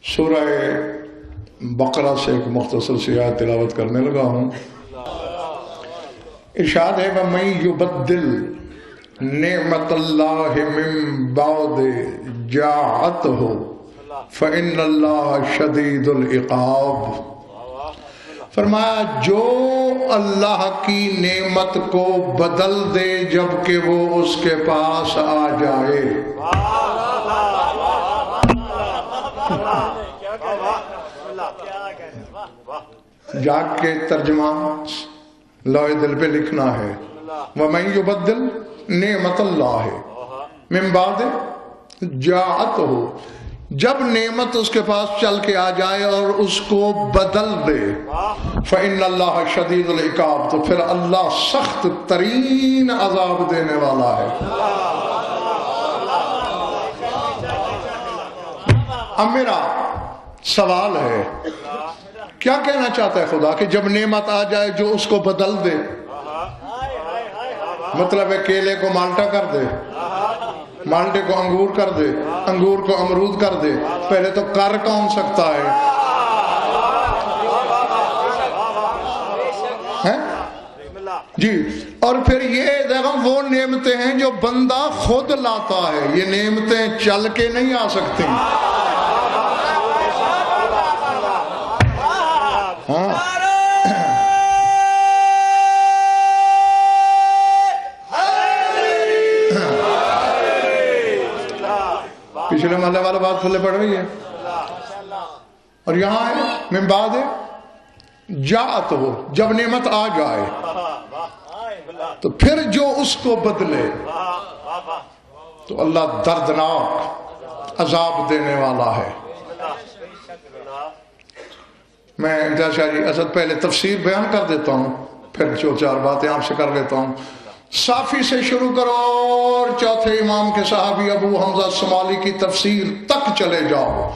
سورہ بقرہ سے ایک مختصر سی آیت تلاوت کرنے لگا ہوں۔ ارشاد ہے وَمَن يُبَدِّلْ نِعْمَتَ اللَّهِ مِن بَعْدِ جَاءَتْهُ فَإِنَّ اللَّهَ شَدِيدُ الْعِقَابِ۔ فرمایا جو اللہ کی نعمت کو بدل دے جبکہ وہ اس کے پاس آ جائے۔ جاگ کے ترجمہ لوح دل پہ لکھنا ہے وَمَن يُبَدِّلْ نِعْمَتَ اللَّهِ مِن بَعْدِ جَاءَتْهُ، جب نعمت اس کے پاس چل کے آ جائے اور اس کو بدل دے، فَإِنَّ اللَّهَ شَدِيدُ الْعِقَابِ، تو پھر اللہ سخت ترین عذاب دینے والا ہے۔ اب میرا سوال ہے کیا کہنا چاہتا ہے خدا کہ جب نعمت آ جائے جو اس کو بدل دے؟ مطلب ہے کیلے کو مالٹا کر دے، مالٹے کو انگور کر دے، انگور کو امرود کر دے، پہلے تو کر کون سکتا ہے؟ جی، اور پھر یہ دیکھو وہ نعمتیں ہیں جو بندہ خود لاتا ہے، یہ نعمتیں چل کے نہیں آ سکتی۔ پچھلے محلے والا بات پھلے پڑ رہی ہے، اور یہاں ہے من بعد جاءت ہو، جب نعمت آ جائے تو پھر جو اس کو بدلے تو اللہ دردناک عذاب دینے والا ہے۔ میں امتیاز شاہ جی اسد پہلے تفسیر بیان کر دیتا ہوں، پھر جو چار باتیں آپ سے کر لیتا ہوں۔ صافی سے شروع کرو اور چوتھے امام کے صحابی ابو حمزہ الصومالی کی تفسیر تک چلے جاؤ۔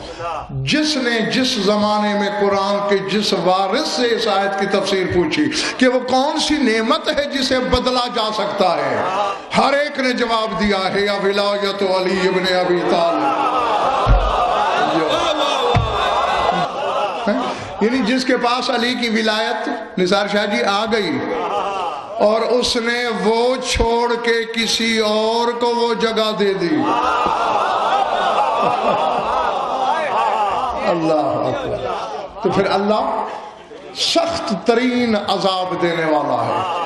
جس نے جس زمانے میں قرآن کے جس وارث سے اس آیت کی تفسیر پوچھی کہ وہ کون سی نعمت ہے جسے بدلا جا سکتا ہے، ہر ایک نے جواب دیا ہے یا ولایت علی ابن ابی طالب، یعنی جس کے پاس علی کی ولایت نثار شاہ جی آ گئی اور اس نے وہ چھوڑ کے کسی اور کو وہ جگہ دے دی۔ اللہ اکبر، تو پھر اللہ سخت ترین عذاب دینے والا ہے۔